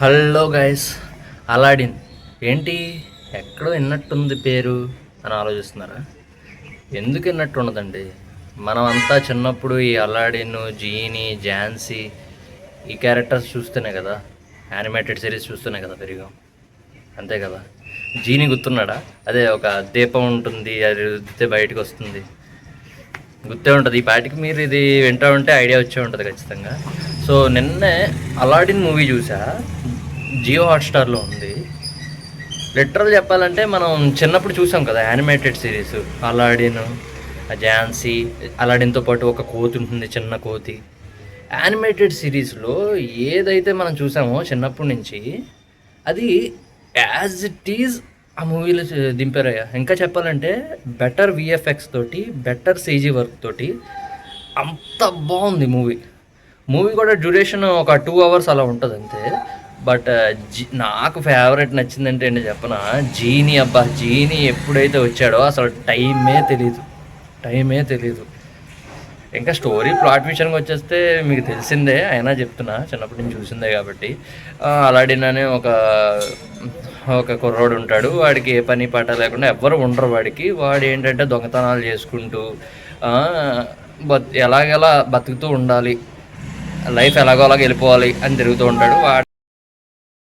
Hello guys, అలాడిన్ ఏంటి ఎక్కడో విన్నట్టుంది పేరు అని ఆలోచిస్తున్నారా? ఎందుకు విన్నట్టు ఉండదండి. మనం అంతా చిన్నప్పుడు ఈ అలాడిన్, జీనీ, ఝాన్సీ ఈ క్యారెక్టర్స్ చూస్తేనే కదా, యానిమేటెడ్ సిరీస్ చూస్తూనే కదా పెరిగాం. అంతే కదా. జీనీ గుర్తున్నాడా? అదే ఒక దీపం ఉంటుంది, అది రుద్దితే బయటకు వస్తుంది, గుర్తే ఉంటుంది. ఈ పాటికి మీరు ఇది వింటూ ఉంటే ఐడియా వచ్చే ఉంటుంది ఖచ్చితంగా. సో నిన్నే అలాడిన్ మూవీ చూసా, జియో హాట్స్టార్లో ఉంది. లిటరల్ చెప్పాలంటే మనం చిన్నప్పుడు చూసాం కదా యానిమేటెడ్ సిరీస్, అలాడిన్, ఝాన్సీ. అలాడిన్తో పాటు ఒక కోతి ఉంటుంది, చిన్న కోతి. యానిమేటెడ్ సిరీస్లో ఏదైతే మనం చూసామో చిన్నప్పటి నుంచి, అది యాజ్ ఇట్ ఈజ్ ఆ మూవీలో దింపారయ్యా. ఇంకా చెప్పాలంటే బెటర్ విఎఫ్ఎక్స్ తోటి, బెటర్ సీజీ వర్క్ తోటి అంత బాగుంది మూవీ. మూవీ కూడా డ్యూరేషన్ ఒక 2 hours అలా ఉంటుంది అంతే. బట్ నాకు ఫేవరెట్ నచ్చిందంటే ఏంటి చెప్పనా, జీనీ. అబ్బా, జీనీ ఎప్పుడైతే వచ్చాడో అసలు టైమే తెలీదు. ఇంకా స్టోరీ ప్లాట్ విషయానికి వచ్చేస్తే మీకు తెలిసిందే, అయినా చెప్తున్నా, చిన్నప్పటి నుంచి చూసిందే కాబట్టి. అలాడిన్ అనే ఒక కుర్రోడు ఉంటాడు. వాడికి ఏ పని పాట లేకుండా ఎవ్వరు ఉండరు వాడికి. వాడు ఏంటంటే దొంగతనాలు చేసుకుంటూ ఎలాగెలా బతుకుతూ ఉండాలి, లైఫ్ ఎలాగోలాగ వెళ్ళిపోవాలి అని తిరుగుతూ ఉంటాడు.